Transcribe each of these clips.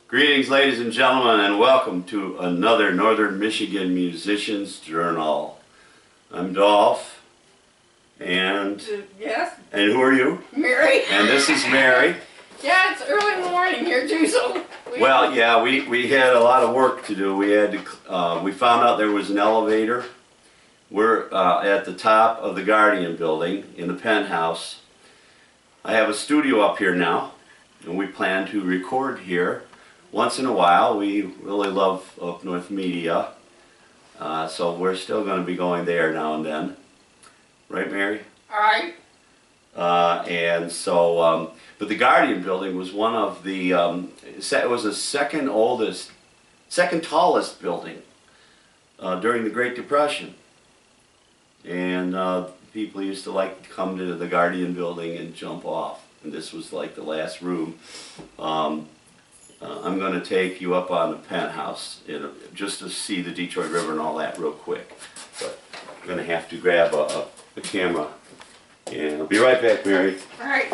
Greetings, ladies and gentlemen, and welcome to another Northern Michigan Musicians Journal. I'm Dolph, and Yes. And who are you? Mary. And this is Mary. Yeah, it's early in the morning here too, so. We had a lot of work to do. We found out there was an elevator. We're at the top of the Guardian building in the penthouse. I have a studio up here now, and we plan to record here once in a while. We really love up north media, so we're still going to be going there now and then. Right, Mary? All right. But the Guardian building was one of the, it was the second tallest building during the Great Depression. And people used to like to come to the Guardian building and jump off. And this was like the last room. I'm going to take you up on the penthouse just to see the Detroit River and all that real quick. But I'm going to have to grab a camera. And I'll be right back, Mary. All right.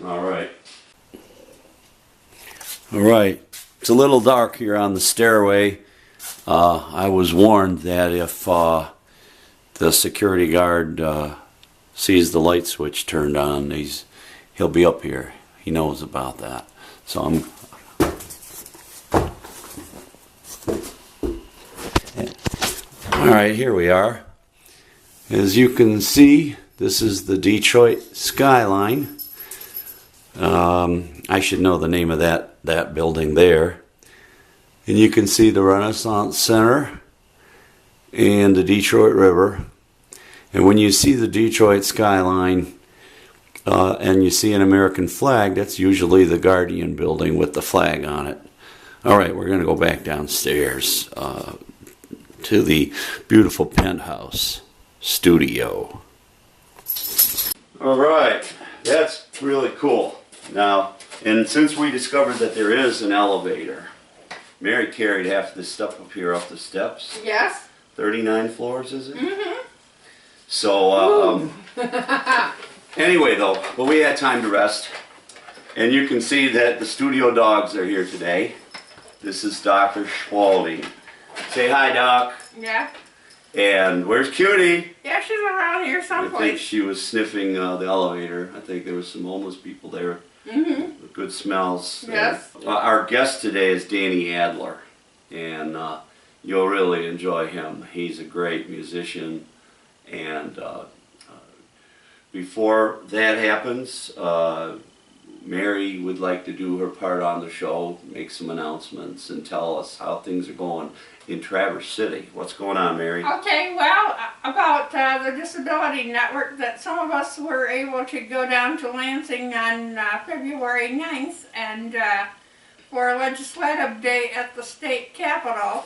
All right. All right. It's a little dark here on the stairway. I was warned that if the security guard sees the light switch turned on, he'll be up here. He knows about that. So all right, here we are. As you can see, this is the Detroit skyline. I should know the name of that building there. And you can see the Renaissance Center and the Detroit River. And when you see the Detroit skyline and you see an American flag, that's usually the Guardian building with the flag on it. All right, we're going to go back downstairs to the beautiful penthouse studio. All right, that's really cool. Now, and since we discovered that there is an elevator, Mary carried half of this stuff up here up the steps. Yes. 39 floors, is it? Mm-hmm. So, anyway, though, but we had time to rest. And you can see that the studio dogs are here today. This is Dr. Schwalding. Say hi, Doc. Yeah. And where's Cutie? Yeah, she's around here someplace. I think she was sniffing the elevator. I think there was some homeless people there. Mm-hmm. Good smells. Yes. Our guest today is Danny Adler, and you'll really enjoy him. He's a great musician, and before that happens, Mary would like to do her part on the show, make some announcements, and tell us how things are going in Traverse City. What's going on, Mary? Okay, well, about the Disability Network, that some of us were able to go down to Lansing on February 9th and for a legislative day at the state capitol.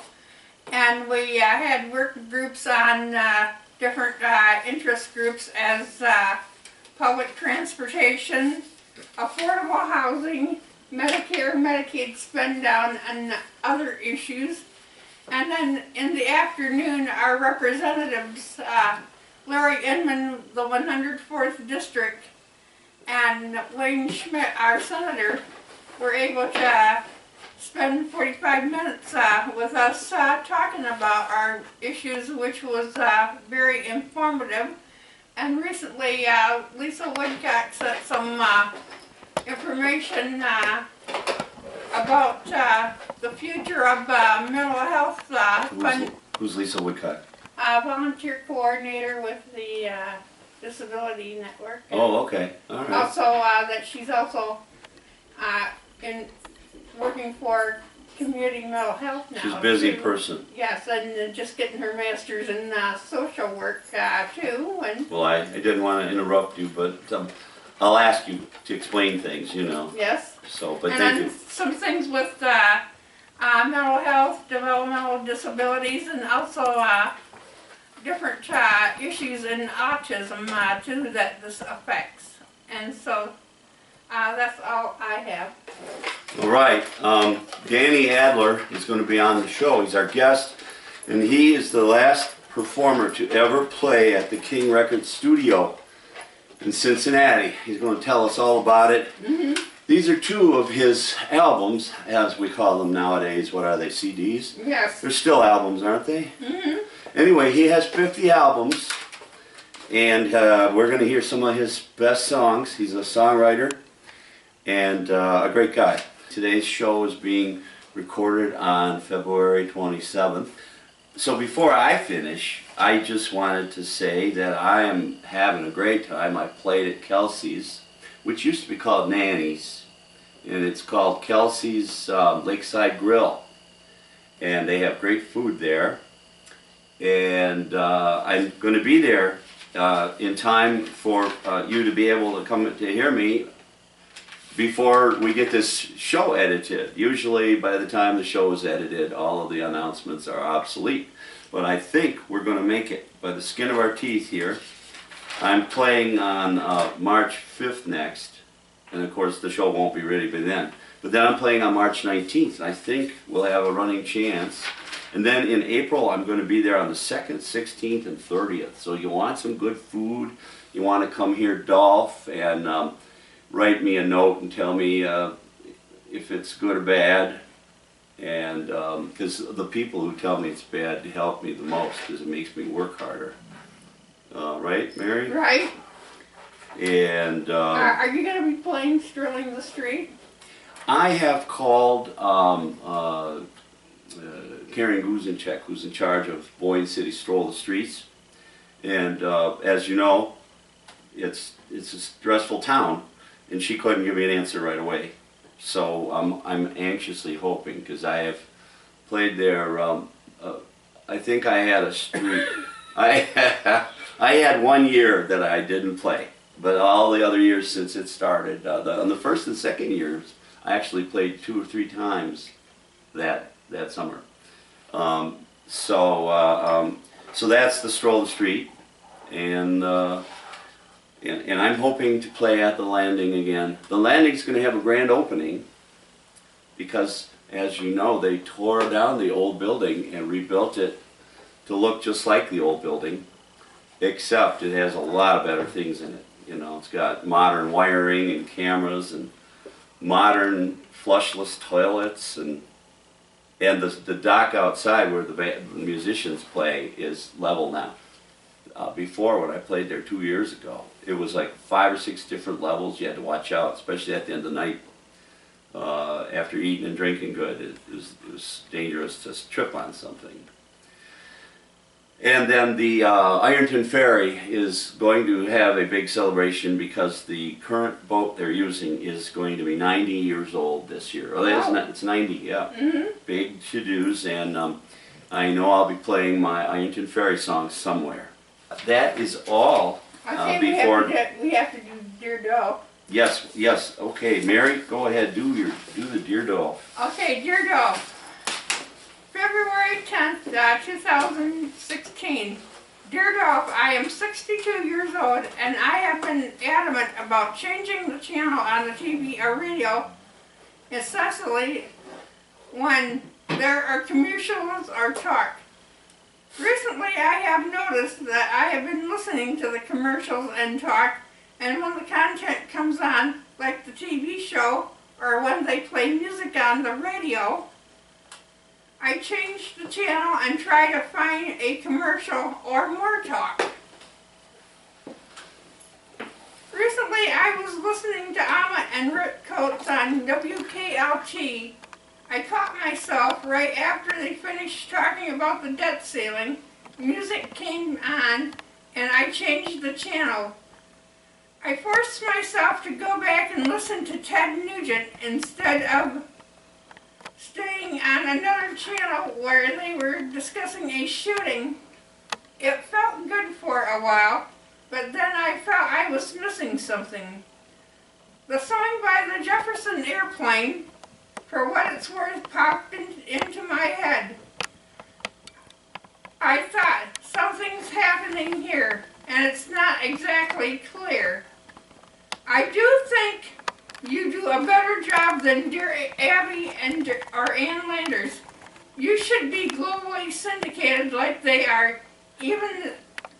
And we had work groups on different interest groups as public transportation, affordable housing, Medicare, Medicaid spend down, and other issues. And then in the afternoon, our representatives, Larry Inman, the 104th District, and Wayne Schmidt, our senator, were able to spend 45 minutes with us talking about our issues, which was very informative. And recently, Lisa Woodcock sent some information about the future of mental health fund. Who's Lisa Woodcock? Volunteer coordinator with the Disability Network. Oh, okay. All right. Also, that she's also working for community mental health now. She's a busy person. Yes, and just getting her master's in social work too. And well, I didn't want to interrupt you, but I'll ask you to explain things, you know. Yes. So, but and thank you. Some things with mental health, developmental disabilities, and also different issues in autism too that this affects. And so that's all I have. All right. Danny Adler is going to be on the show. He's our guest, and he is the last performer to ever play at the King Records studio in Cincinnati. He's going to tell us all about it. Mm-hmm. These are two of his albums, as we call them nowadays. What are they, CDs? Yes. They're still albums, aren't they? Mm-hmm. Anyway, he has 50 albums, and we're going to hear some of his best songs. He's a songwriter and a great guy. Today's show is being recorded on February 27th. So before I finish, I just wanted to say that I am having a great time. I played at Kelsey's, which used to be called Nanny's, and it's called Kelsey's Lakeside Grill, and they have great food there. And I'm going to be there in time for you to be able to come to hear me before we get this show edited. Usually by the time the show is edited, all of the announcements are obsolete. But I think we're going to make it by the skin of our teeth here. I'm playing on March 5th next, and of course the show won't be ready by then. But then I'm playing on March 19th. I think we'll have a running chance. And then in April, I'm going to be there on the 2nd, 16th, and 30th. So you want some good food, you want to come hear Dolph, and write me a note and tell me if it's good or bad. And because the people who tell me it's bad help me the most, because it makes me work harder. Right, Mary? Right. And Are you going to be playing Strolling the Street? I have called Karen Guzinchek, who's in charge of Boyne City Stroll the Streets. And as you know, it's a stressful town, and she couldn't give me an answer right away. So I'm anxiously hoping, because I have played there. I think I had a streak. I had 1 year that I didn't play, but all the other years since it started, on the first and second years, I actually played 2 or 3 times that summer. So that's the Stroll the Street, and I'm hoping to play at the Landing again. The Landing's going to have a grand opening because, as you know, they tore down the old building and rebuilt it to look just like the old building, except it has a lot of better things in it. You know, it's got modern wiring and cameras and modern flushless toilets, and the dock outside where the musicians play is level now. Before, when I played there 2 years ago, it was like 5 or 6 different levels. You had to watch out, especially at the end of the night. After eating and drinking good, it was dangerous to trip on something. And then the Ironton Ferry is going to have a big celebration because the current boat they're using is going to be 90 years old this year. Oh, it's 90, yeah. Mm-hmm. Big to-dos, and I know I'll be playing my Ironton Ferry song somewhere. That is all. Okay, Before we have to do Dear Doe. Yes. Okay, Mary, go ahead. Do the Dear Doe. Okay, Dear Doe. February 10th, 2016. Dear Dolph, I am 62 years old, and I have been adamant about changing the channel on the TV or radio, especially when there are commercials or talk. Recently, I have noticed that I have been listening to the commercials and talk, and when the content comes on, like the TV show, or when they play music on the radio, I change the channel and try to find a commercial or more talk. Recently, I was listening to Amma and Rick Coates on WKLT. I caught myself right after they finished talking about the debt ceiling. Music came on, and I changed the channel. I forced myself to go back and listen to Ted Nugent instead of staying on another channel where they were discussing a shooting. It felt good for a while, but then I felt I was missing something. The song by the Jefferson Airplane, for what it's worth, popped into my head. I thought, something's happening here, and it's not exactly clear. I do think you do a better job than Dear Abby or Ann Landers. You should be globally syndicated like they are, even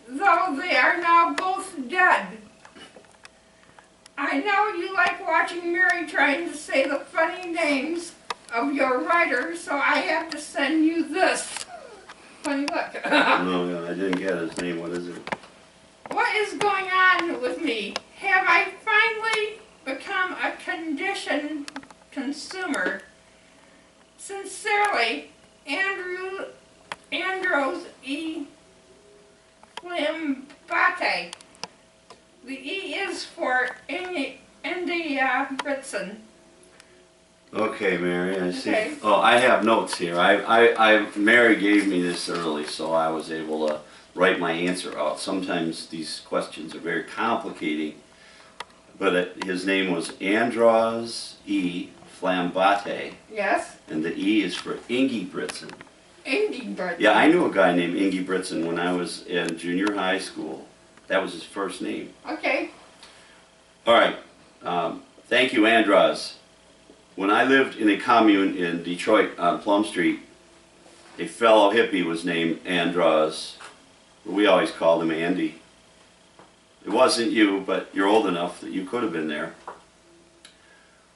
though they are now both dead. I know you like watching Mary trying to say the funny names of your writers, so I have to send you this. Funny look. No, I didn't get his name. What is it? What is going on with me? Have I finally become a conditioned consumer? Sincerely, Andros E. Flimbate. The E is for India Britson. Okay, Mary, I see. Okay. Oh, I have notes here. Mary gave me this early, so I was able to write my answer out. Sometimes these questions are very complicating, but his name was Andros E. Flambate, Yes? and the E is for Ingy Britson. Indy Britson. Yeah, I knew a guy named Ingy Britson when I was in junior high school. That was his first name. Okay. All right. Thank you, Andros. When I lived in a commune in Detroit on Plum Street, a fellow hippie was named Andros. We always called him Andy. It wasn't you, but you're old enough that you could have been there.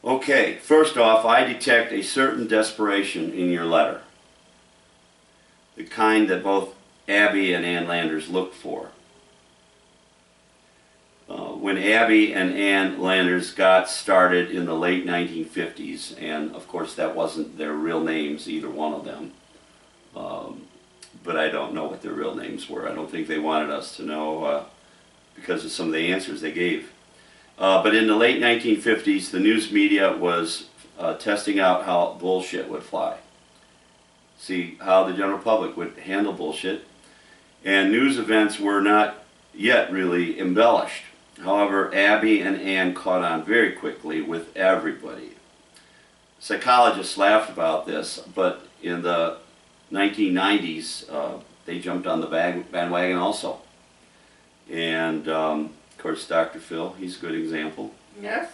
Okay, first off, I detect a certain desperation in your letter. The kind that both Abby and Ann Landers looked for. When Abby and Ann Landers got started in the late 1950s, and of course that wasn't their real names, either one of them, but I don't know what their real names were. I don't think they wanted us to know because of some of the answers they gave. But in the late 1950s, the news media was testing out how bullshit would fly. See how the general public would handle bullshit. And news events were not yet really embellished. However, Abby and Ann caught on very quickly with everybody. Psychologists laughed about this, but in the 1990s, they jumped on the bandwagon also. And of course, Dr. Phil, he's a good example. Yes?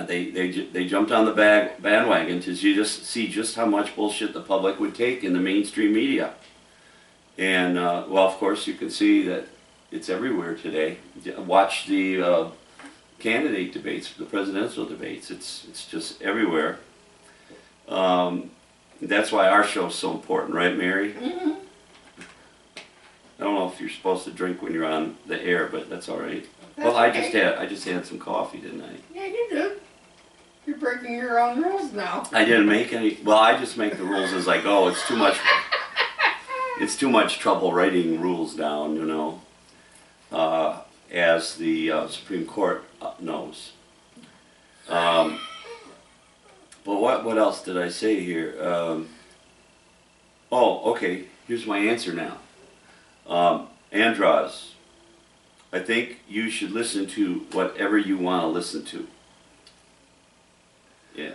They jumped on the bandwagon to just see just how much bullshit the public would take in the mainstream media. And well, of course, you can see that it's everywhere today. Watch the candidate debates, the presidential debates. It's just everywhere. That's why our show is so important, right, Mary? Mm-hmm. I don't know if you're supposed to drink when you're on the air, but that's all right. That's Well, okay. I just had some coffee, didn't I? Yeah, you do. You're breaking your own rules now. I didn't make any. Well, I just make the rules as I go. It's too much. It's too much trouble writing rules down, you know. As the Supreme Court knows. But what else did I say here? Oh, okay. Here's my answer now. Andros, I think you should listen to whatever you want to listen to. Yeah,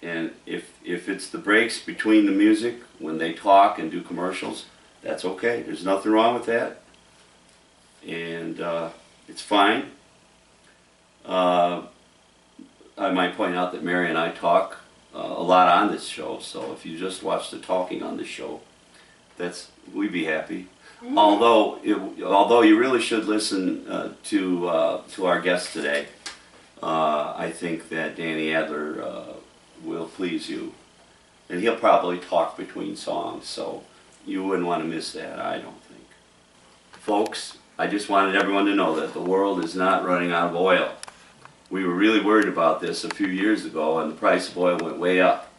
and if it's the breaks between the music when they talk and do commercials, that's okay. There's nothing wrong with that, and it's fine. I might point out that Mary and I talk a lot on this show, so if you just watch the talking on this show, we'd be happy. Mm-hmm. Although you really should listen to our guest today. I think that Danny Adler will please you, and he'll probably talk between songs, so you wouldn't want to miss that, I don't think. Folks, I just wanted everyone to know that the world is not running out of oil. We were really worried about this a few years ago, and the price of oil went way up.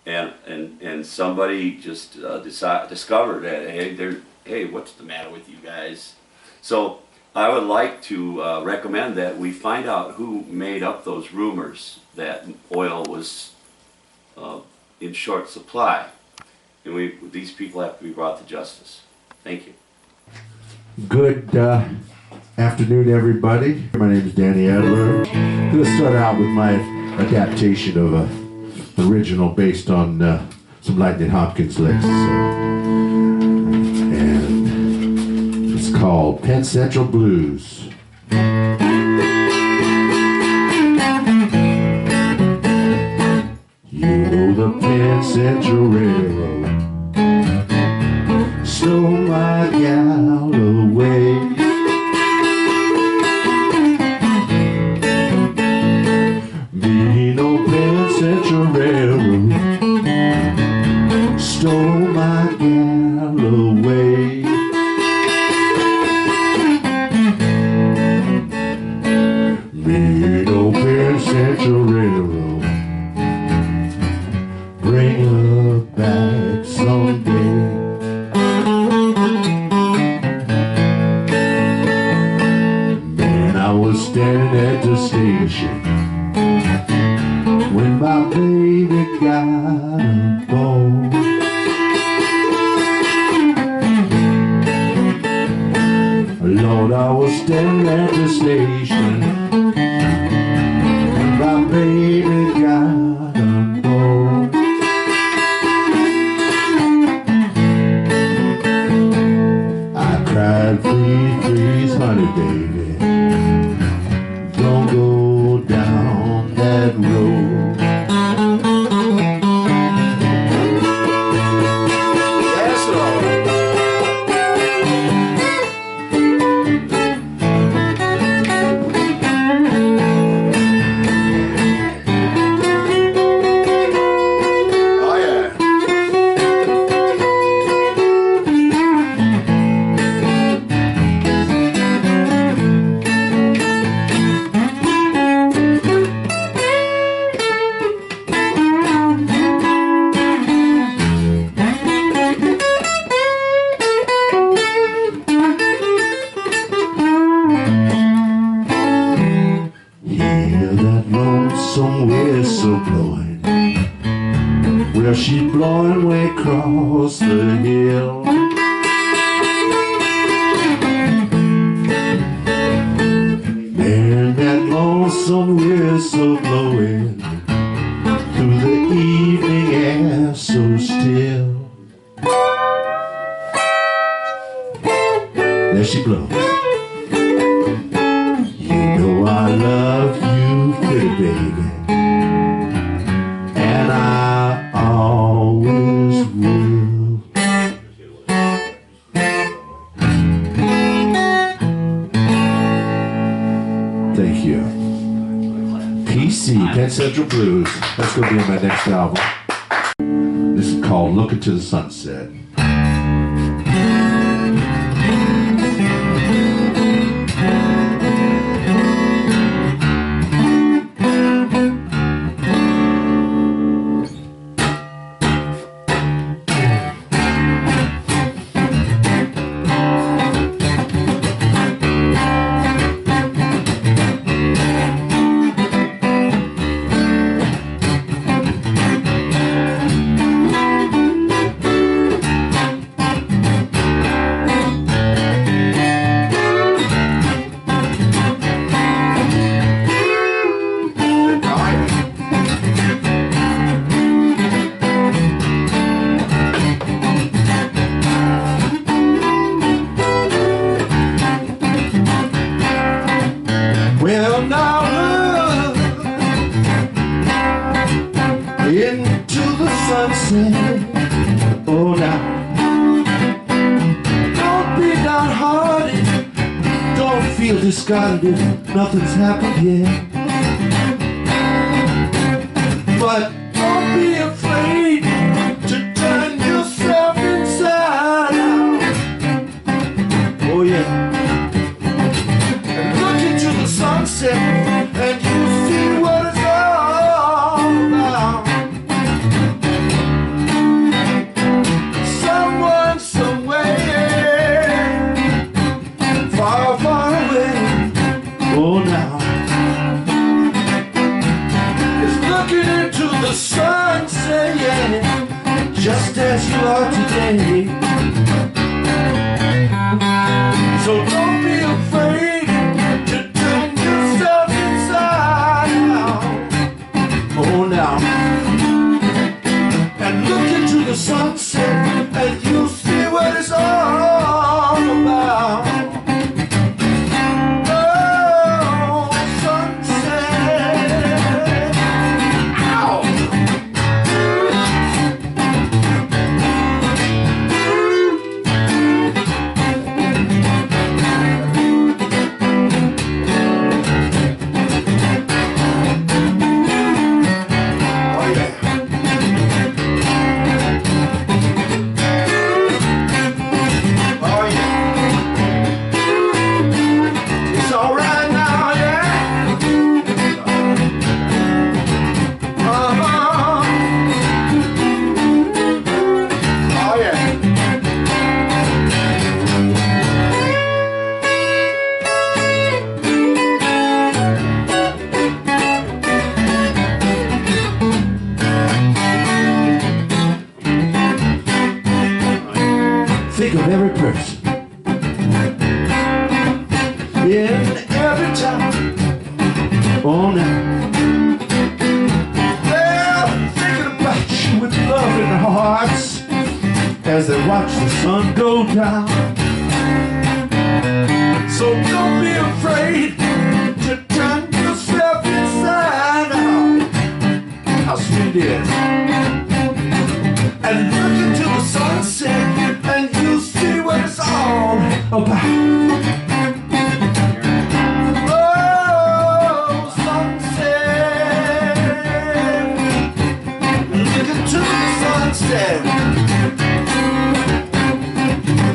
And somebody just discovered that, hey, what's the matter with you guys? So I would like to recommend that we find out who made up those rumors that oil was in short supply. And these people have to be brought to justice. Thank you. Good afternoon, everybody. My name is Danny Adler. I'm going to start out with my adaptation of an original based on some Lightning Hopkins licks. And it's called Penn Central Blues. You know the Penn Central Railroad stole my gal away. Great open Central Railroad, bring her back someday. Man, I was standing at the station when my baby got a bone. Lord, I was standing at the station when my baby got a bone. I cried, please, please, honey, baby, don't go down that road. That's all. Lonesome whistle blowing, well, she's blowing way across the hill. And that lonesome whistle blowing through the evening air so still. There she blows. You know I love you, pretty baby, and I always will. Thank you. PC, Penn Central Blues. That's going to be on my next album. This is called Look Into the Sunset. Well, now look into the sunset. Oh, now don't be downhearted, don't feel discarded if nothing's happened yet. But don't be afraid to turn yourself inside out. Oh, yeah. Sunset, and you see what it's all about. Someone, somewhere, far, far away. Oh, now it's looking into the sunset, yeah, just as you are today. So don't be afraid. Oh, now, and look into the sunset, and you'll see what it's all about. Oh, sunset. Ow! person in every town. Oh, now they're thinking about you with love in their hearts as they watch the sun go down. So don't be afraid to turn yourself inside out. How sweet it is. And look into the sunset and you'll see what it's all about. Oh, sunset. Look into the sunset.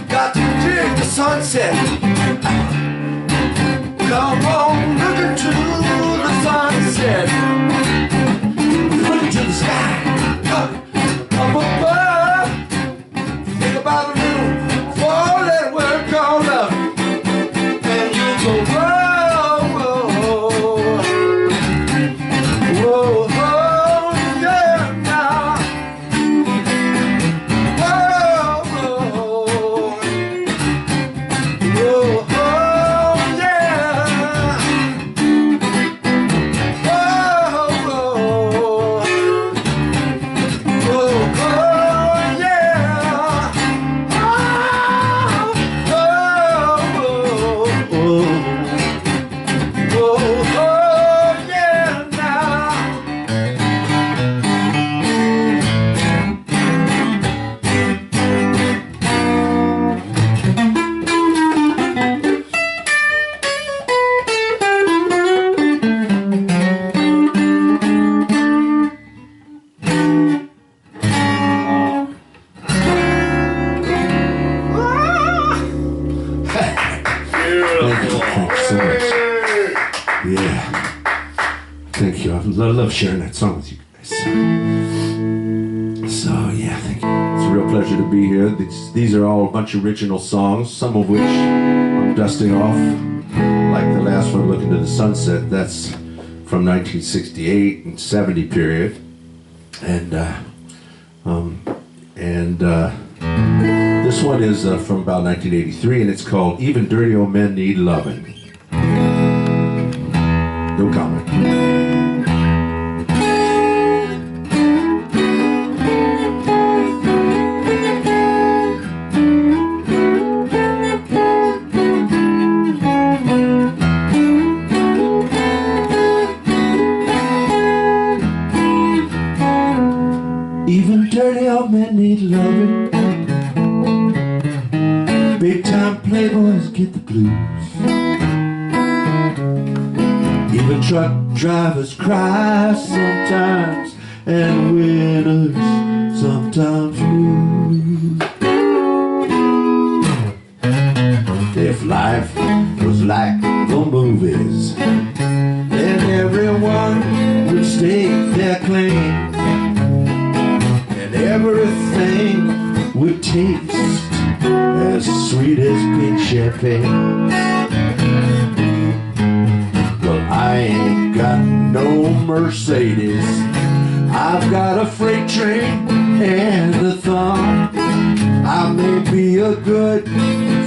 Got to dig the sunset. Come on, look into the sunset. Look into the sky. Up above. Think about a little four-letter word called love. And you go, whoa, whoa, whoa, whoa, yeah, now. Whoa, whoa, whoa, whoa, yeah. Whoa, whoa, whoa, yeah. Thanks so much. Yeah. Thank you. I love sharing that song with you guys. So yeah, thank you. It's a real pleasure to be here. These are all a bunch of original songs, some of which I'm dusting off. Like the last one, Look Into the Sunset, that's from 1968 and 70 period. And this one is from about 1983, and it's called Even Dirty Old Men Need Lovin'. No comment. Even dirty old men need loving. Big time playboys get the blues. Even truck drivers cry sometimes, and winners sometimes lose. If life was like the movies, then everyone would stake their claim, and everything would taste as sweet as pink champagne. Well, I ain't got no Mercedes, I've got a freight train and a thumb. I may be a good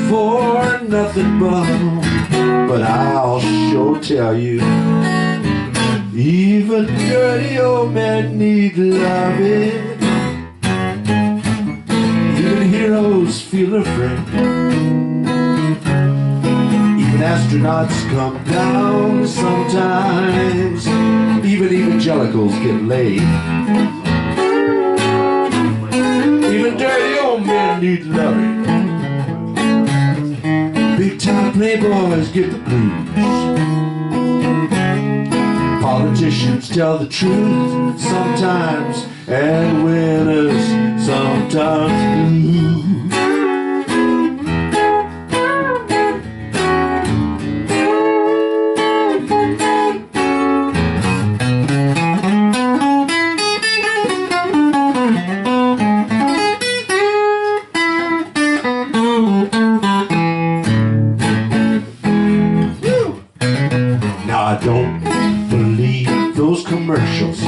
for nothing bum, but I'll sure tell you, even dirty old men need loving. Even heroes feel afraid. Even astronauts come down sometimes. Even evangelicals get laid. Even dirty old men need loving. Big time playboys get the blues. Politicians tell the truth sometimes, and winners sometimes lose. Now I don't believe those commercials.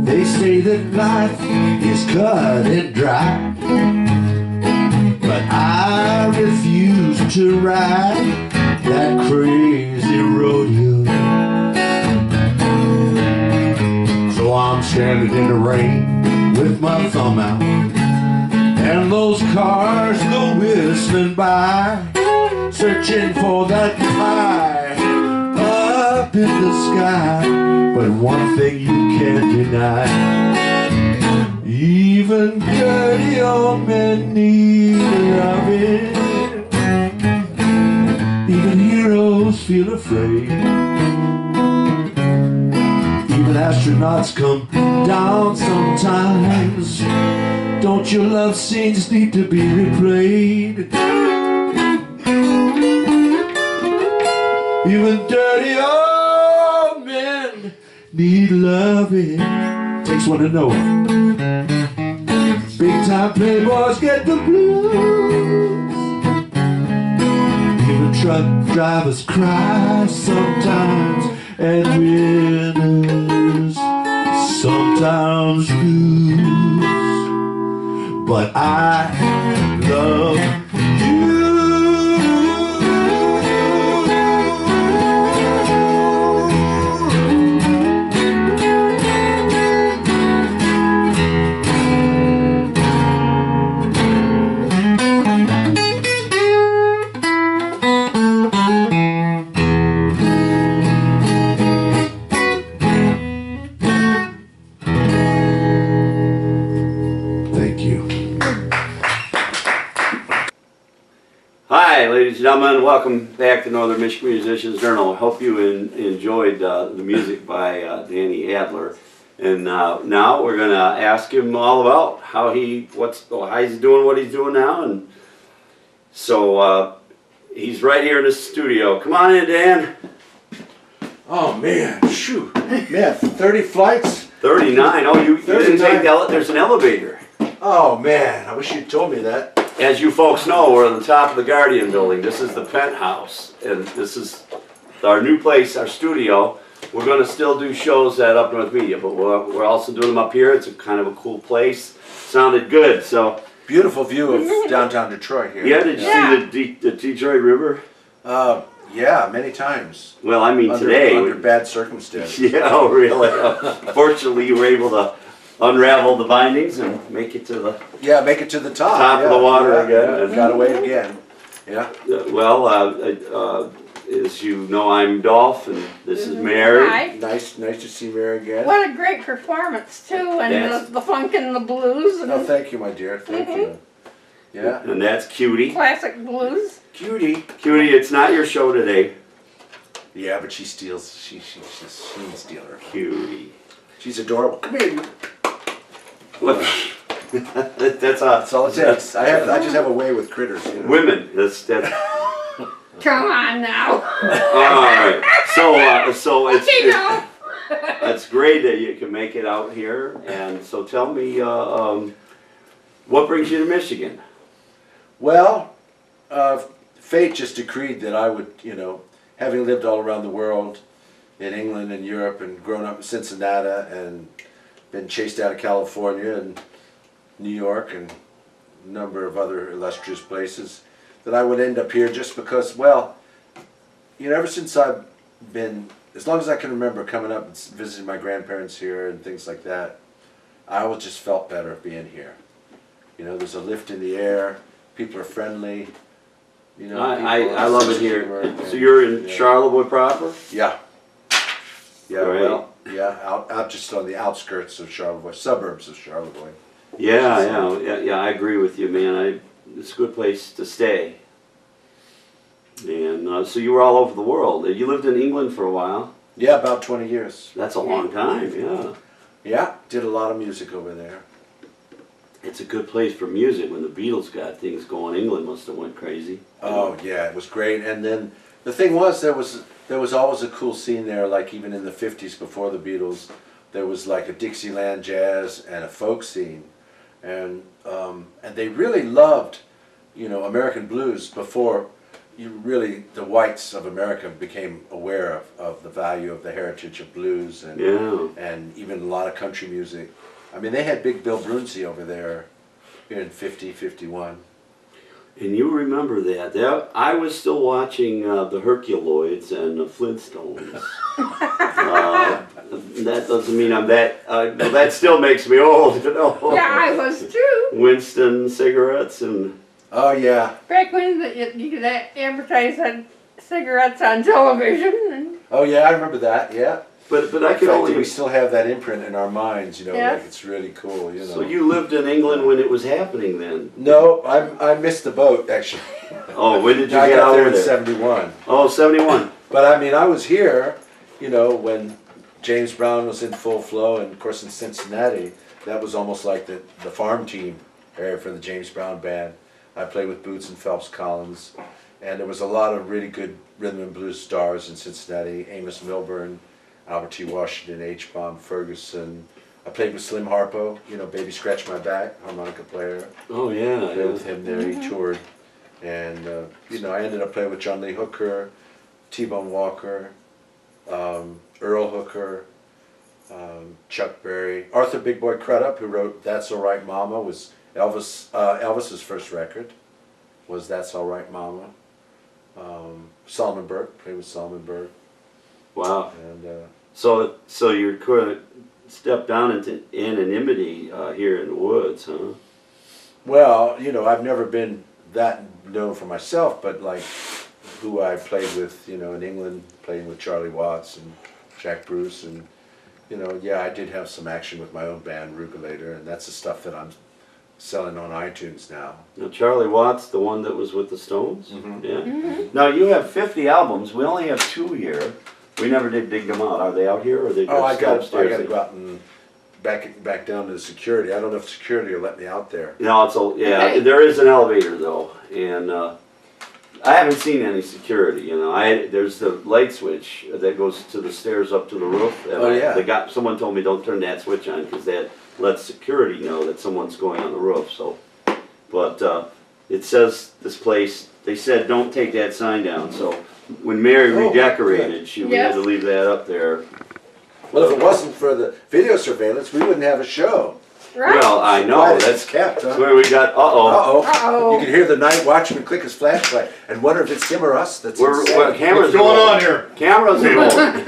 They say that life is cut and dry, but I to ride that crazy rodeo. So I'm standing in the rain with my thumb out, and those cars go whistling by, searching for that high up in the sky. But one thing you can't deny, even dirty old men need loving. Even heroes feel afraid. Even astronauts come down sometimes. Don't your love scenes need to be replayed? Even dirty old men need loving. Takes one to know it. Big time playboys get the blues. Even truck drivers cry sometimes, and winners sometimes lose. But I love you. Hi, ladies and gentlemen. Welcome back to Northern Michigan Musicians Journal. I hope you enjoyed the music by Danny Adler. And now we're going to ask him all about how he's doing what he's doing now. And so he's right here in the studio. Come on in, Dan. Oh man, shoot. Man, 30 flights? 39. Oh, you didn't take there's an elevator. Oh man, I wish you'd told me that. As you folks know, we're on the top of the Guardian building. This is the penthouse, and this is our new place, our studio. We're going to still do shows at Up North Media, but we're also doing them up here. It's a kind of a cool place. Sounded good, so. Beautiful view of downtown Detroit here. Yeah, did you see the Detroit River? Yeah, many times. Well, I mean today. Under bad circumstances. Yeah, oh really? Fortunately, you were able to unravel the bindings and make it to the make it to the top. top of the water again. Got away again. Yeah. Well, as you know, I'm Dolph, and this is Mary. Hi. Nice to see Mary again. What a great performance too, and the funk and the blues and Oh, thank you, my dear. Thank you. Yeah. And that's Cutie. classic blues. Cutie. Cutie, it's not your show today. Yeah, but she steals. She can steal her. Cutie. She's adorable. Come here. Look, that's That's all it takes. I just have a way with critters. You know? women. That's Come on now. all right. So it's You know. it's great that you can make it out here. And so tell me, what brings you to Michigan? Well, fate just decreed that I would, having lived all around the world, in England and Europe, and grown up in Cincinnati, and been chased out of California and New York and a number of other illustrious places, that I would end up here just because, well, ever since I've been, as long as I can remember coming up and visiting my grandparents here and things like that, I always just felt better being here. There's a lift in the air, people are friendly. I love it here. So you're in Charlotte proper? Yeah. Yeah, Right. well, yeah, out just on the outskirts of Charlevoix, suburbs of Charlevoix. Yeah, I agree with you, man. It's a good place to stay. And so you were all over the world. You lived in England for a while. Yeah, about 20 years. That's a long time, yeah. Yeah, did a lot of music over there. It's a good place for music. When the Beatles got things going, England must have went crazy. Oh, yeah, it was great. And then the thing was, there was always a cool scene there, like even in the 50s before the Beatles, there was like a Dixieland jazz and a folk scene. And they really loved, American blues before the whites of America became aware of the value of the heritage of blues and even a lot of country music. I mean, they had Big Bill Brunsey over there in 50, 51. And you remember that. I was still watching the Herculoids and the Flintstones. That doesn't mean I'm that, that still makes me old, you know. Yeah, I was too. Winston cigarettes and... Oh yeah. Back when you could advertise on cigarettes on television. And Oh yeah, I remember that. Yeah. But I In could fact, only... we still have that imprint in our minds, you know, Yes. like it's really cool, you know. So you lived in England when it was happening then? No, I missed the boat actually. Oh, when did you I get got out there in there? '71. Oh, 71. But I mean, I was here, you know, when James Brown was in full flow, and of course in Cincinnati, that was almost like the farm team area for the James Brown band. I played with Boots and Phelps Collins, and there was a lot of really good rhythm and blues stars in Cincinnati. Amos Milburn, Albert T. Washington, H-Bomb Ferguson. I played with Slim Harpo, you know, Baby Scratch My Back, harmonica player. Oh, yeah. I played with him there, he toured. And, you know, I ended up playing with John Lee Hooker, T-Bone Walker, Earl Hooker, Chuck Berry. Arthur Big Boy Crudup, who wrote That's All Right Mama, was Elvis's first record, was That's All Right Mama. Solomon Burke, played with Solomon Burke. Wow. And So you're kind of stepped down into anonymity here in the woods, huh? well, you know, I've never been that known for myself, but like who I played with, you know, in England, playing with Charlie Watts and Jack Bruce, and you know, yeah, I did have some action with my own band, Rugulator, and that's the stuff that I'm selling on iTunes now. Now, Charlie Watts, the one that was with the Stones? Mhm. Yeah. Now, you have 50 albums. We only have 2 here. We never did dig them out. Are they out here or are they just Oh, I got upstairs? to go out and back down to the security. I don't know if security will let me out there. No, Okay. there is an elevator though, and I haven't seen any security. You know, there's the light switch that goes to the stairs up to the roof. And Oh, yeah. someone told me don't turn that switch on because that lets security know that someone's going on the roof. So, but it says this place. They said don't take that sign down. So when Mary Oh, redecorated, we had Yes. to leave that up there. Well, if it wasn't for the video surveillance, we wouldn't have a show. right. Well, I know Why that's it's kept, huh? where we got. Uh-oh. Uh-oh. You can hear the night watchman click his flashlight and wonder if it's him or us that's insane. Cameras What's going on here? Cameras are rolling.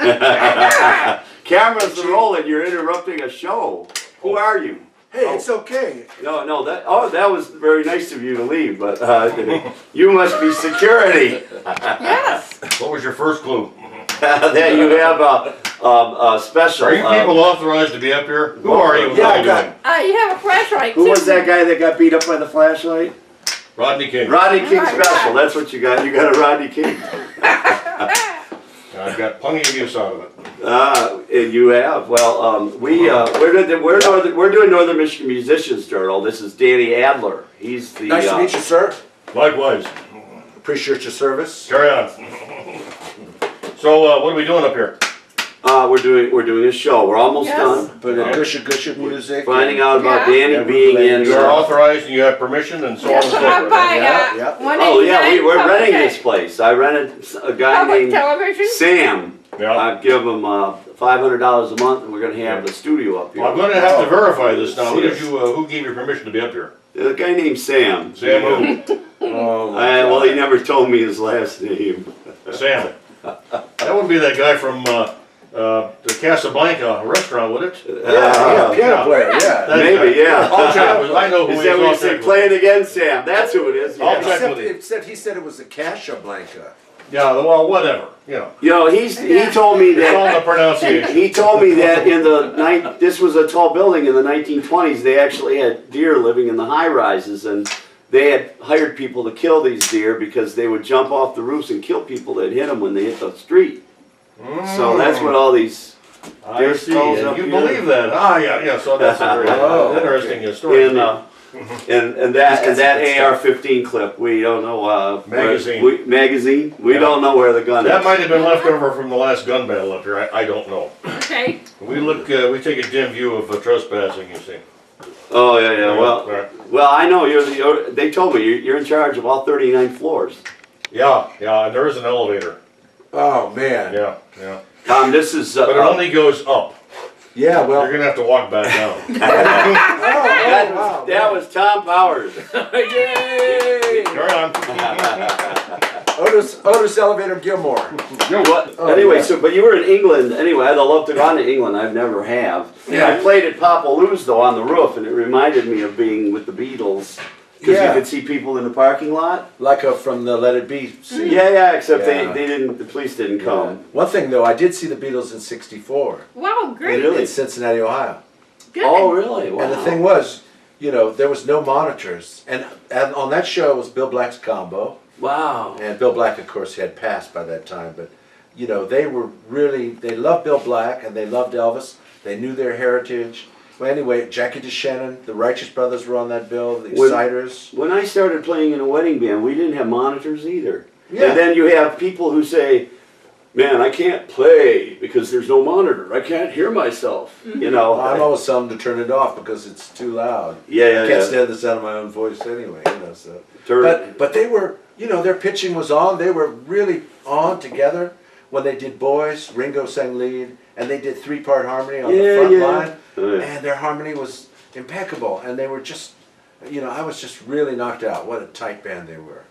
Cameras are rolling. You're interrupting a show. Who are you? Hey, it's okay. No. That was very nice of you to leave, but you must be security. Yes. What was your first clue? That you have a special. Are you people authorized to be up here? Who are you? Yeah, What are I you got- doing? You have a flashlight Who too. was that guy that got beat up by the flashlight? Rodney King. Rodney King Oh my special. God. That's what you got. You got a Rodney King. I've got plenty of use out of it. You have. Well, we're doing Northern Michigan Musicians Journal. This is Danny Adler. He's the. Nice to meet you, sir. Likewise. Appreciate your service. Carry on. So, what are we doing up here? We're doing a show. We're almost Yes. done. But Gusha music. Finding out about Yeah. Danny Yeah, being in. You are authorized and you have permission and so on Yes, and so up forth. by Yeah. 189 We're public renting this place. I rented a guy Public named television. Sam. Yeah. I give him $500 a month, and we're going to have the studio up here. Well, I'm going to have to verify this now. Yes. Who gave you permission to be up here? A guy named Sam. Sam who? Oh, my Well, God. he never told me his last name. Sam. That wouldn't be that guy from the Casablanca restaurant, would it? Yeah, piano player, yeah. That Maybe, guy. yeah. I'll check with I know who Is he that is. what I'll you say? check with Play it again, Sam. That's who it is. I'll Yeah. check with him. Except he said it was the Casablanca. Yeah, well, whatever. You know. You know, he told me It's all in that. the pronunciation. He told me that this was a tall building in the 1920s. They actually had deer living in the high rises, and they had hired people to kill these deer because they would jump off the roofs and kill people that hit them when they hit the street. So that's what all these. I There's see. skulls And up you here. believe that? Yeah. So that's a very Oh, interesting story. And that AR-15 clip, we don't know. Magazine. Magazine. We Yeah. don't know where the gun That is. might have been left over from the last gun battle up here. I don't know. Okay. We take a dim view of trespassing. You see. Oh yeah. Right. Well, I know they told me you're in charge of all 39 floors. Yeah. And there is an elevator. Oh, man. Yeah. Tom, this is. But it only goes up. Yeah, well, You're gonna have to walk back down. That was Tom Powers. Yay! Carry on. Otis Elevator Gilmore. What? Oh, Anyway, yeah. but you were in England. Anyway, I'd love to go to England. I've never have. Yeah. I played at Papa Lou's though on the roof, and it reminded me of being with the Beatles because Yeah. you could see people in the parking lot. Like from the Let It Be scene. Yeah, except Yeah. they didn't. The police didn't come. One thing though, I did see the Beatles in '64 Wow, great. Really? in Cincinnati, Ohio. Good. Oh, really? Wow. And the thing was, you know, there was no monitors, and on that show was Bill Black's combo, Wow. and Bill Black, of course, had passed by that time, but you know, they loved Bill Black and they loved Elvis. They knew their heritage. Well, anyway, Jackie DeShannon, the Righteous Brothers were on that bill, the Exciters. When I started playing in a wedding band, we didn't have monitors either. Yeah. And then you have people who say, man, I can't play because there's no monitor. I can't hear myself. You know. Well, I'm always telling them to turn it off because it's too loud. Yeah, I can't stand the sound of my own voice anyway, you know. So, but they were, you know, their pitching was on. They were really on together. When they did Boys, Ringo sang lead, and they did 3-part harmony on the front line, and their harmony was impeccable. And they were just, you know, I was just really knocked out. What a tight band they were,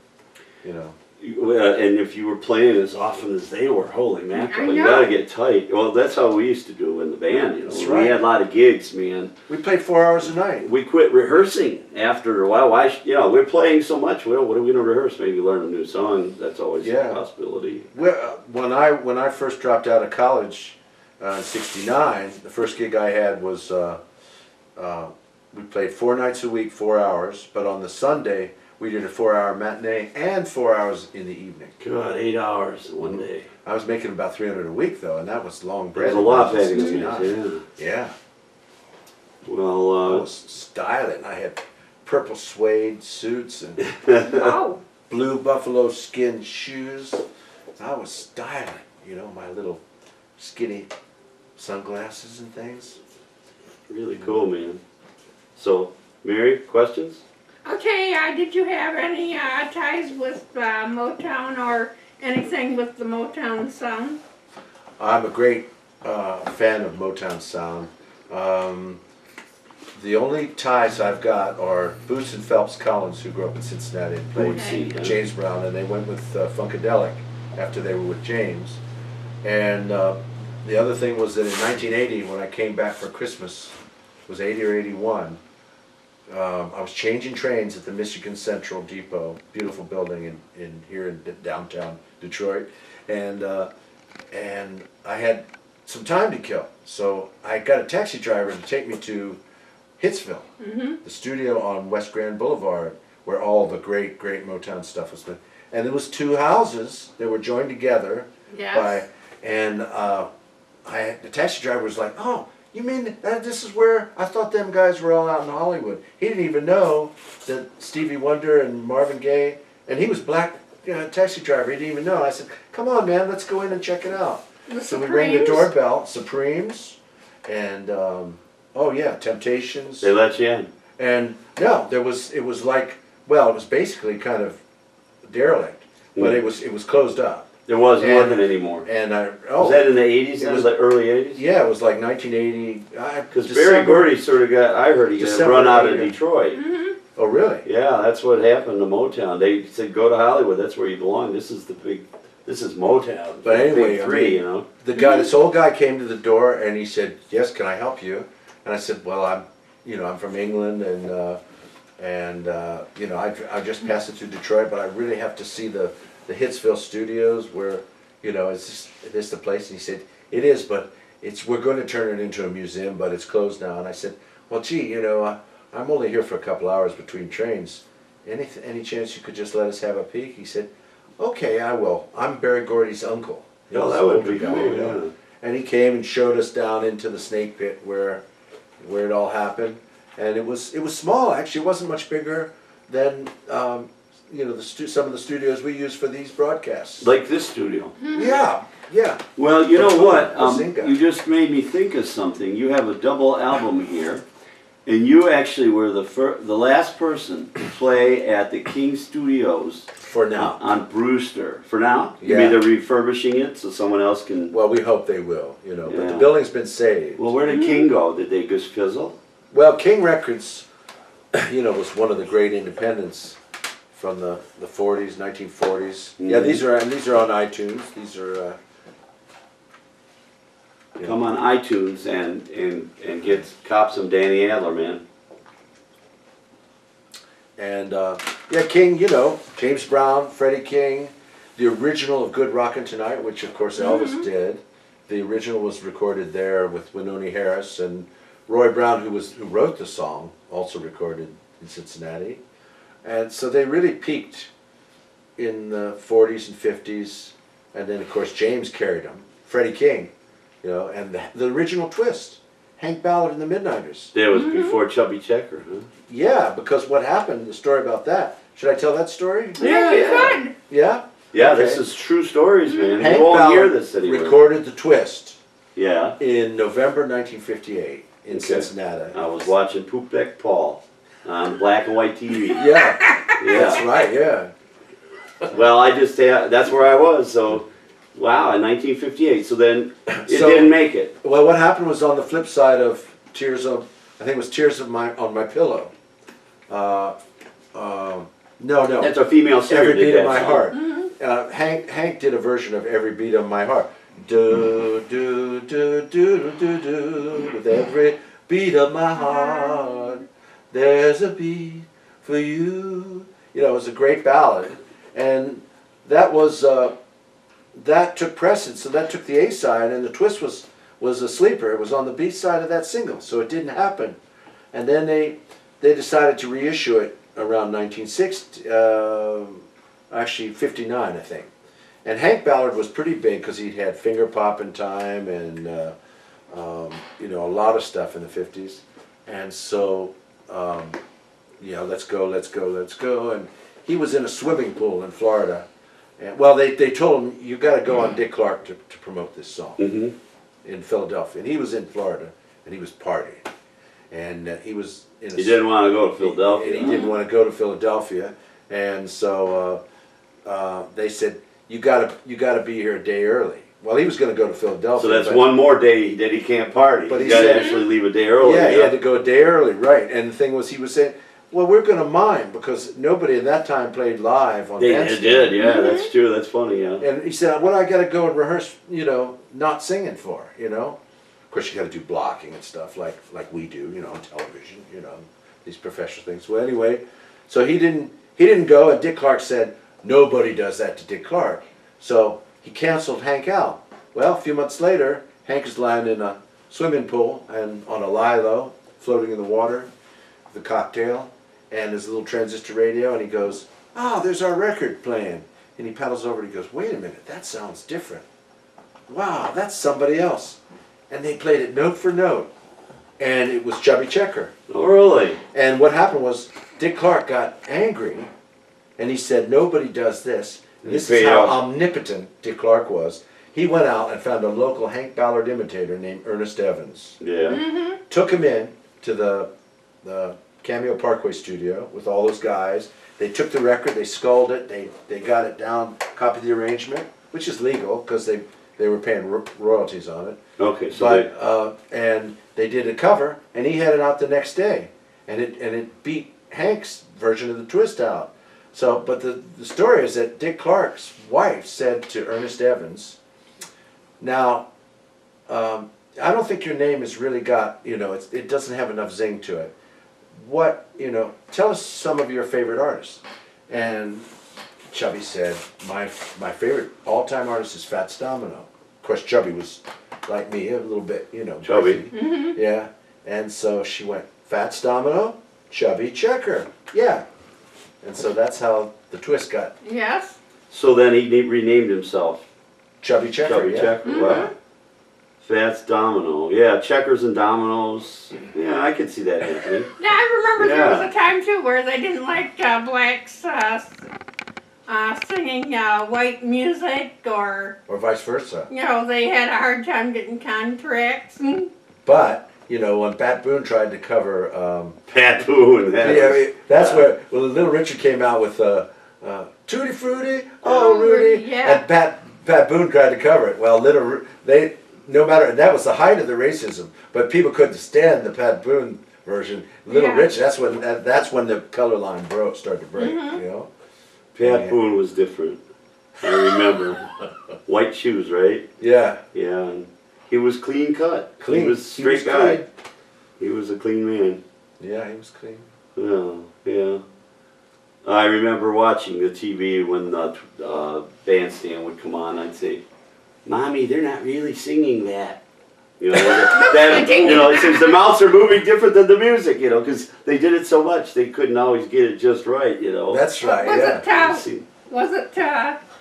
you know. And if you were playing as often as they were, holy mackerel, I you know. gotta get tight. Well, that's how we used to do in the band, you know. That's When right. we had a lot of gigs, man. We played 4 hours a night. We quit rehearsing after a while. You know, we're playing so much. Well, what are we gonna rehearse? Maybe learn a new song. That's always Yeah. a possibility. When I first dropped out of college in '69, the first gig I had was we played 4 nights a week, 4 hours. But on the Sunday we did a 4-hour matinee and 4 hours in the evening. God, 8 hours one day. I was making about $300 a week though, and that was long bread. There's a lot in back in the 1969. days, yeah. Yeah, I Well, was styling. I had purple suede suits and Wow. blue buffalo skin shoes. I was styling, you know, my little skinny sunglasses and things. really cool, man. So, Mary, questions? Okay, did you have any ties with Motown or anything with the Motown sound? I'm a great fan of Motown sound. The only ties I've got are Boots and Phelps Collins, who grew up in Cincinnati and played Okay. James Brown, and they went with Funkadelic after they were with James. And the other thing was that in 1980, when I came back for Christmas, it was 80 or 81, I was changing trains at the Michigan Central Depot, beautiful building in here in downtown Detroit, and I had some time to kill, so I got a taxi driver to take me to Hitsville, the studio on West Grand Boulevard, where all the great Motown stuff was done. And there was 2 houses that were joined together Yes. the taxi driver was like, "Oh, you mean this is where I thought them guys were all out in Hollywood?" He didn't even know that Stevie Wonder and Marvin Gaye, and he was black taxi driver. He didn't even know. I said, "Come on, man, let's go in and check it out." The So we rang the Supremes? doorbell, Supremes, and oh yeah, Temptations. They let you in. And no, it was like, well, it was basically kind of derelict, but it was closed up. There wasn't And- working anymore. And Was that in the 80s? it It was- was the early 80s? yeah, it was like 1980. Because Barry Gordy sort of I heard he got December run out of 80. Detroit. Oh, really? Yeah, that's what happened to Motown. They said, go to Hollywood, that's where you belong. This is Motown. But anyway, Big I three, mean, you know. The guy, this old guy, came to the door and he said, "Yes, can I help you?" And I said, "Well, I'm from England, and I just passed it through Detroit, but I really have to see the Hitsville studios where, is this the place?" And he said, "It is, but we're going to turn it into a museum, but it's closed now." And I said, "Well, gee, I'm only here for a couple hours between trains. Any chance you could just let us have a peek?" He said, "Okay, I will. I'm Barry Gordy's uncle." He Oh, was that an would older be guy, cool, yeah. And he came and showed us down into the snake pit where it all happened. And it was small, actually. It wasn't much bigger than some of the studios we use for these broadcasts. Like this studio. Yeah. Well, you know what? Bazinga. You just made me think of something. You have a double album here. And you actually were the last person to play at the King Studios For now. on Brewster. For now? You Yeah. mean they're refurbishing it so someone else can... Well, we hope they will, you know, but Yeah. the building's been saved. Well, where did King go? Did they just fizzle? Well, King Records, you know, was one of the great independents from the 40s, 1940s. Yeah, these are on iTunes. These are. Yeah. Come on iTunes and get cop some Danny Adler, man. And yeah, King, you know, James Brown, Freddie King, the original of Good Rockin' Tonight, which of course Elvis did. The original was recorded there with Wynonie Harris, and Roy Brown, who wrote the song, also recorded in Cincinnati. And so they really peaked in the 40s and 50s, and then of course James carried them. Freddie King, you know, and the original twist, Hank Ballard and the Midnighters. That was before Chubby Checker, huh? Yeah, because what happened, the story about that, should I tell that story? Yeah, you could. Yeah? Yeah, Okay. this is true stories, man. Hank You won't hear Ballard this anywhere. recorded the twist Yeah, in November 1958 in Okay. Cincinnati. I was watching Poop Deck Paul on black and white TV. Yeah, that's Yeah. right, yeah. Well, that's where I was, so, wow, in 1958. So then it So- didn't make it. Well, what happened was on the flip side of I think it was Tears on My Pillow. No. That's a female singer. Every did Beat that of My song. Heart. Hank did a version of Every Beat of My Heart. Do do do do do do with every beat of my heart, there's a beat for you. You know, it was a great ballad, and that was that took precedence. So that took the A side, and the twist was a sleeper. It was on the B side of that single, so it didn't happen. And then they decided to reissue it around 1960, actually 59, I think. And Hank Ballard was pretty big because he'd had Finger Poppin' Time and you know, a lot of stuff in the 50s. And so, yeah, let's go. And he was in a swimming pool in Florida. And, well, they told him, you got to go on Dick Clark to promote this song in Philadelphia. And he was in Florida, and he was partying. And he was in a... He didn't want to go to Philadelphia. He didn't want to go to Philadelphia. And so they said, you gotta be here a day early. Well, he was going to go to Philadelphia. So that's but- one more day that he can't party. But But he he got to said- actually leave a day early. Yeah, he had to go a day early, right. And the thing was, he was saying, well, we're going to mime, because nobody at that time played live on They bandstand. did, yeah, that's true. That's funny, yeah. And he said, what do I got to go and rehearse, you know, not singing for, you know? Of course, you got to do blocking and stuff like we do, you know, on television, you know, these professional things. Well, anyway, so he didn't go, and Dick Clark said, nobody does that to Dick Clark. So he canceled Hank out. Well, a few months later, Hank is lying in a swimming pool and on a lilo, floating in the water, with a cocktail, and his little transistor radio, and he goes, oh, there's our record playing. And he paddles over and he goes, wait a minute, that sounds different. Wow, that's somebody else. And they played it note for note. And it was Chubby Checker. Oh, really? And what happened was Dick Clark got angry, and he said, nobody does this. And this is how omnipotent Dick Clark was. He went out and found a local Hank Ballard imitator named Ernest Evans. Yeah. Took him in to the Cameo Parkway studio with all those guys. They took the record, they sculled it, they got it down, copied the arrangement, which is legal because they were paying royalties on it. Okay, so But and they did a cover, and he had it out the next day, and it beat Hank's version of the twist out. So, but the story is that Dick Clark's wife said to Ernest Evans, "Now, I don't think your name has really got, you know, it doesn't have enough zing to it. What, you know, tell us some of your favorite artists." And Chubby said, my favorite all-time artist is Fats Domino. Of course, Chubby was like me, a little bit, you know. Chubby. breathy. Yeah. And so she went, Fats Domino, Chubby Checker. Yeah. And so that's how the twist got Yes. so then he renamed himself Chubby Checker. Chubby yeah. Checker. Wow. Fats Domino. Yeah, checkers and dominoes. Yeah, I could see that happening. Yeah, I remember there Yeah. was a time too where they didn't like blacks singing white music, or Or vice versa. you know, they had a hard time getting contracts. But you know, when Pat Boone tried to cover. Pat Boone. That's where Little Richard came out with Tutti Frutti, oh Rudy, yeah. and Pat Boone tried to cover it. Well, no matter, that was the height of the racism, but people couldn't stand the Pat Boone version. Little Yeah. Richard, that's when the color line started to break. You know, Pat Boone was different. I remember. White shoes, right? Yeah. Yeah. And he was clean cut. Clean. He was a straight guy. Clean. He was a clean man. Yeah, he was clean. Yeah, yeah. I remember watching the TV when the bandstand would come on. I'd say, "Mommy, they're not really singing that." You know, since the mouths are moving different than the music, you know, because they did it so much, they couldn't always get it just right, you know. That's right. Was it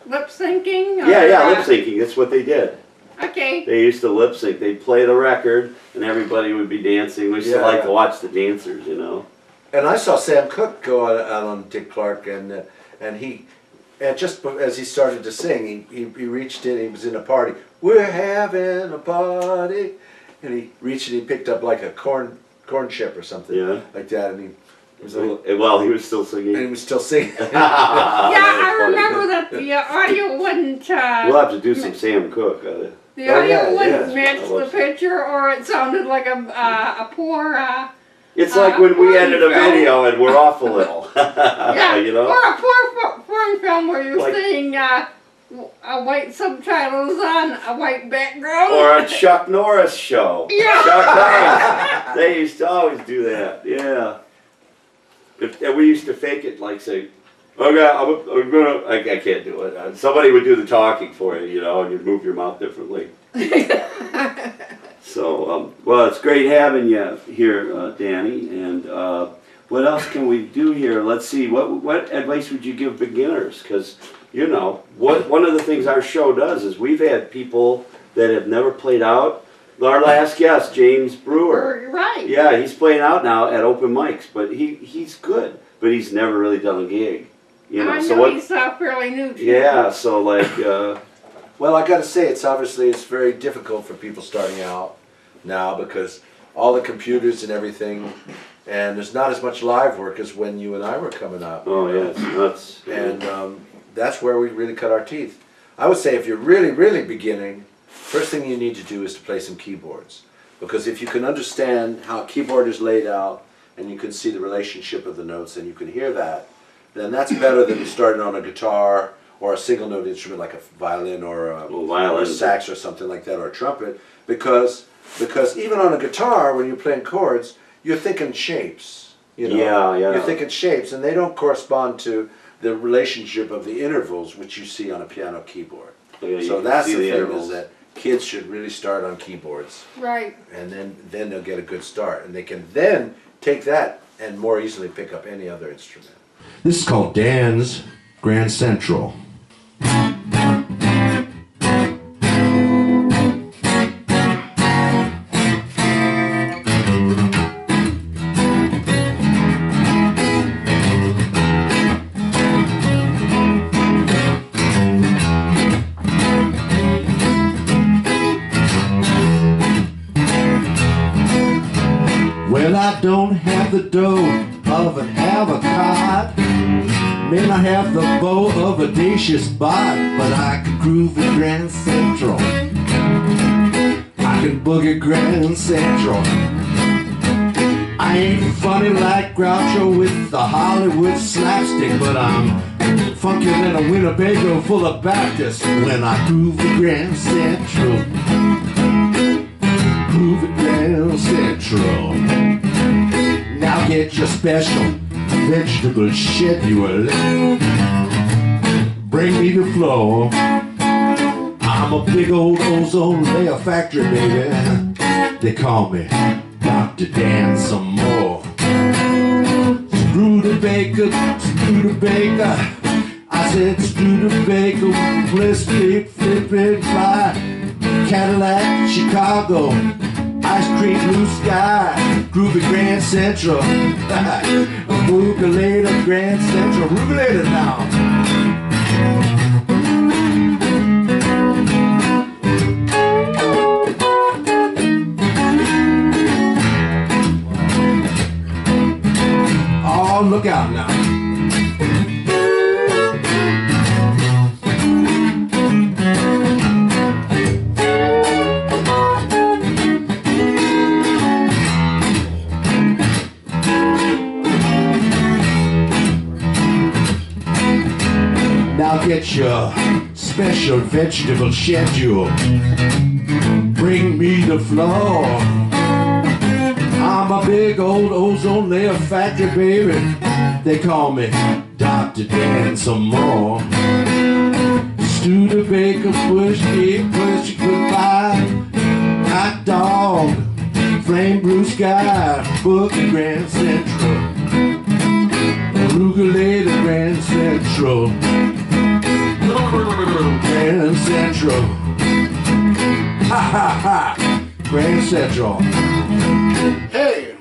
lip syncing? Yeah, lip syncing. That's what they did. Okay. They used to lip sync. They'd play the record, and everybody would be dancing. We used to like to watch the dancers, you know. And I saw Sam Cooke go out on Dick Clark, and just as he started to sing, he reached in. He was in a party. We're having a party, and he reached and he picked up like a corn chip or something like that, and he was like, well, he was still singing. And he was still singing. Yeah, I remember that the audio wouldn't. We'll have to do some Sam Cooke. The audio wouldn't yeah. match the picture, or it sounded like a poor. It's like when we edit a video and we're off a little. Yeah, you know? or a poor foreign film where you're Like- seeing white subtitles on a white background. Or a Chuck Norris show. Yeah. Chuck Norris. They used to always do that. Yeah. And we used to fake it, like say, "Okay, I'm gonna." I can't do it. Somebody would do the talking for you, you know, and you'd move your mouth differently. So, well, it's great having you here, Danny. And what else can we do here? Let's see. What advice would you give beginners? Because you know, one of the things our show does is we've had people that have never played out. Our last guest, James Brewer. Right. Yeah, he's playing out now at open mics, but he's good, but he's never really done a gig. You know, I so know what? he's fairly new too. Yeah, so like. Well, I got to say, it's very difficult for people starting out now because all the computers and everything, and there's not as much live work as when you and I were coming up. Oh yeah, it's nuts. And that's where we really cut our teeth. I would say if you're really, really beginning, first thing you need to do is to play some keyboards. Because if you can understand how a keyboard is laid out and you can see the relationship of the notes and you can hear that, then that's better than starting on a guitar or a single note instrument like a violin or a sax or something like that, or a trumpet. Because even on a guitar, when you're playing chords, you're thinking shapes. You know? Yeah. You're thinking shapes, and they don't correspond to the relationship of the intervals which you see on a piano keyboard. Yeah, So that's the thing intervals. is that kids should really start on keyboards, Right. and then they'll get a good start, and they can then take that and more easily pick up any other instrument. This is called Dan's Grand Central. Well, I don't have the dough of an avocado, may not have the bow of a audacious bod, but I can groove at Grand Central. I can boogie Grand Central. I ain't funny like Groucho with the Hollywood slapstick, but I'm funkier than a Winnebago full of Baptists when I groove at Grand Central. Groove at Grand Central. Now get your special vegetable schedule. Bring me the flow. I'm a big old ozone layer factory, baby. They call me Dr. Dan some more. Screw the baker, I said screw the baker, bliss, flip it, fly. Cadillac, Chicago, ice cream, blue sky, groovy Grand Central. Rugulator, Grand Central, Rugulator now. look out now. Now get your special vegetable schedule. Bring me the floor. I'm a big old ozone layer factory, baby. They call me Dr. Dan some more. Studebaker, bush cake, push goodbye. Hot dog, flame blue sky, Boogie Grand Central. Arugula Grand Central. Grand Central. Ha ha ha. Grand Central. Hey.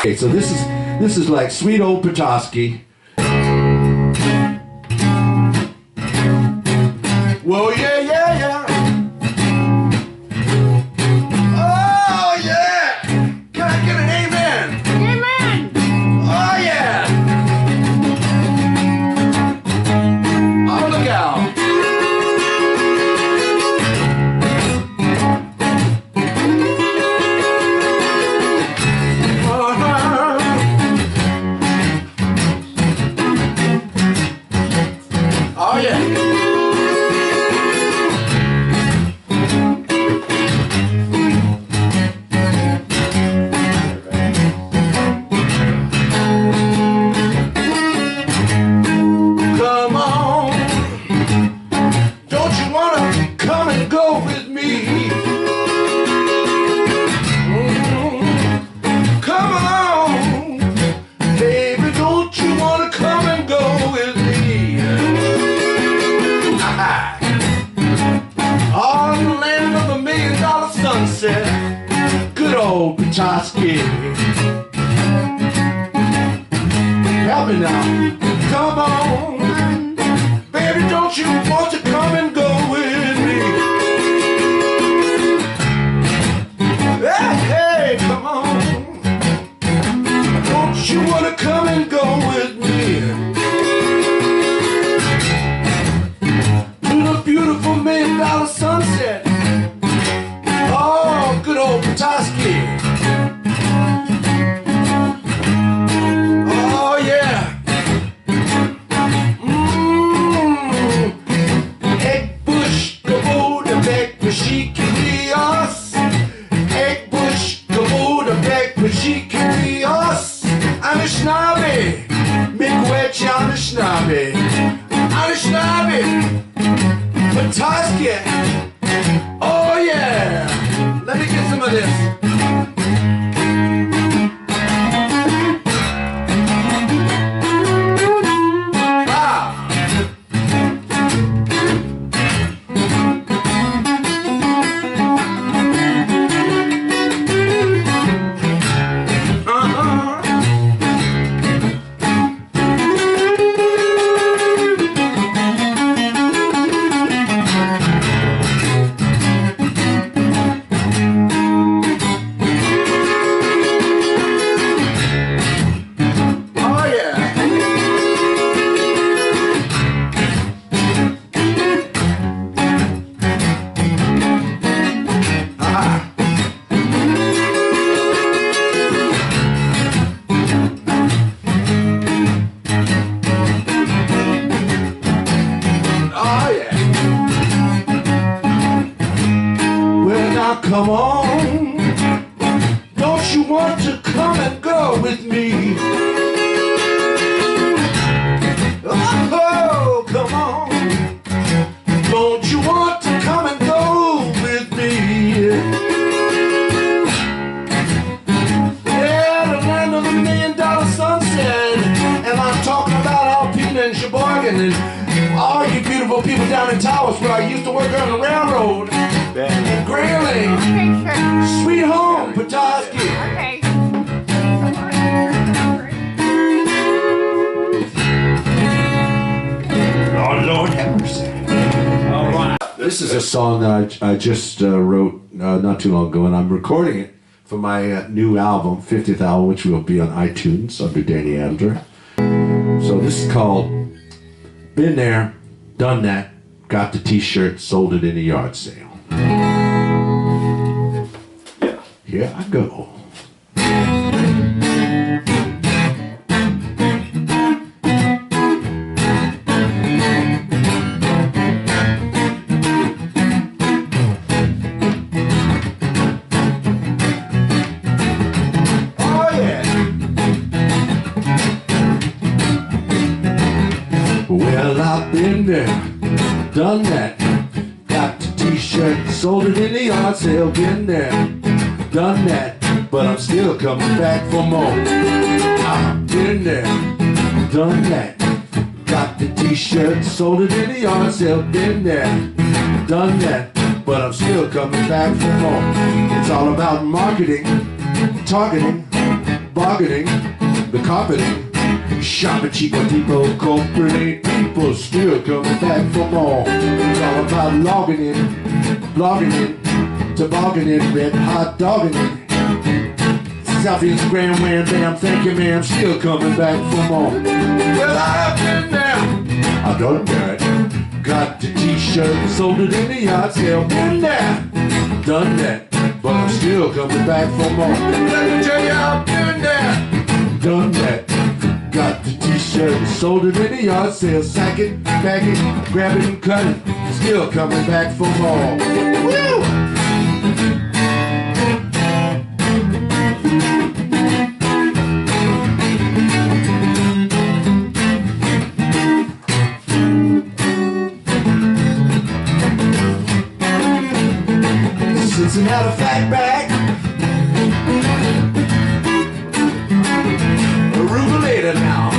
Okay, so this is like sweet old Petoskey. Whoa, yeah, yeah, yeah. Oh, yeah. Can I get an amen? Amen. Oh, yeah. Oh, look out. Oh, yeah. Come on, don't you wanna come and go with me? Come on, baby, don't you wanna come and go with me? On the land of the $1 million sunset, good old Petoskey. Help me now. Come on, baby, don't you want to come and go with me? Hey, hey, come on, don't you want to come and go with me? To the beautiful $1 million sunset. Oh, good old Petoskey. Oh, yeah. Anishinaabe, Miigwech Anishinaabe, Anishinaabe, Petoskey. Oh yeah, let me get some of this. Come on, don't you want to come and go with me? Oh, come on, don't you want to come and go with me? Yeah, the land of the $1 million sunset, and I'm talking about Alpena and Sheboygan and all you beautiful people down in Taos where I used to work on the railroad. And Grayling, Okay, sure. sweet home, Petoskey. Okay. This is a song that I just wrote not too long ago, and I'm recording it for my new album, 50th album, which will be on iTunes under Danny Adler. So this is called Been There, Done That, Got the T-shirt, Sold it in a yard sale. Here I go. Well, I've been there, done that, got the t-shirt, sold it in the yard sale. Been there, done that, but I'm still coming back for more. I've been there, done that, got the t-shirt, sold it in the yard sale. Been there, done that, but I'm still coming back for more. It's all about marketing, targeting, bargaining, the carpeting. Shopping cheap on depot, corporate people still coming back for more. It's all about logging in, blogging in, tobogganing, red hot dogging in. Selfie, Instagram, wham, bam, thank you ma'am, still coming back for more. Well, I've been there, I've done that, got the t-shirt, sold it in the yard sale. Been there, done that, but I'm still coming back for more. Let me tell you, I've been there, done that, got the t-shirt, sold it in the yard sale. Sack it, bag it, grab it and cut it, still coming back for more. Woo! Cincinnati fat bag, arugulator now.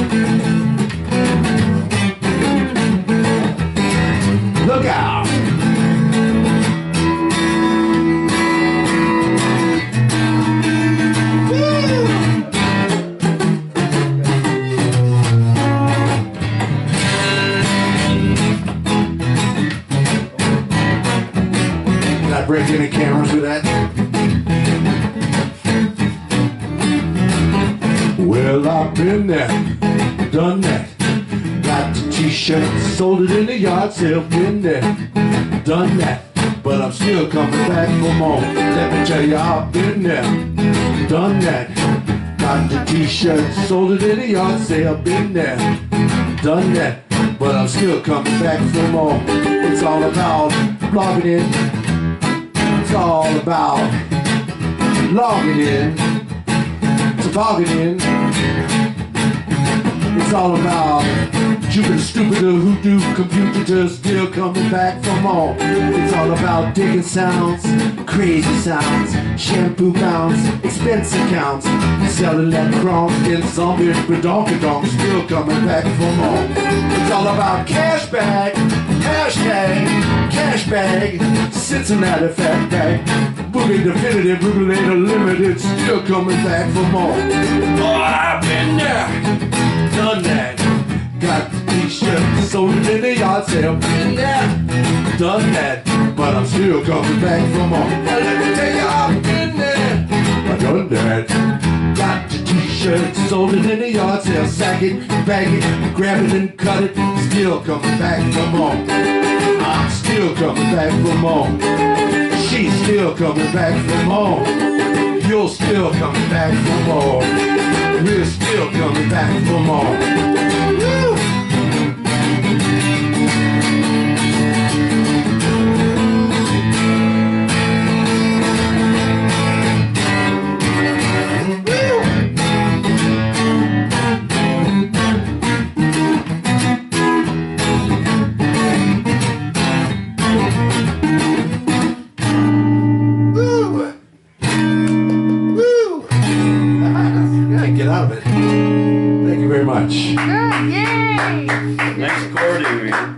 Look out! Did I break any cameras with that? Well, I've been there, done that, got the t-shirt, sold it in the yard sale. Been there, done that, but I'm still coming back for more. Let me tell you, I've been there, done that, got the t-shirt, sold it in the yard sale. Been there, done that, but I'm still coming back for more. It's all about blogging in, it's all about logging in, tobogganing. It's all about Jupiter, stupider, hoodoo, computer, still coming back for more. It's all about digging sounds, crazy sounds, shampoo bounds, expense accounts, selling that chrome, in zombie, badonkadonk, still coming back for more. It's all about cash bag, hashtag, cash bag, Cincinnati fat bag, boogie definitive, rugulator limited, still coming back for more. Oh, I've been there, done that, got the t-shirt, sold it in the yard sale. Been there, done that, but I'm still coming back for more. And let me tell you, I've been there, I've done that, got the t-shirt, sold it in the yard sale. Sack it, bag it, grab it and cut it, still coming back for more. I'm still coming back for more. She's still coming back for more. You're still coming back for more. We're still coming back for more. Woo! Get out of it. Thank you very much. Good, yay! Nice accordion, man.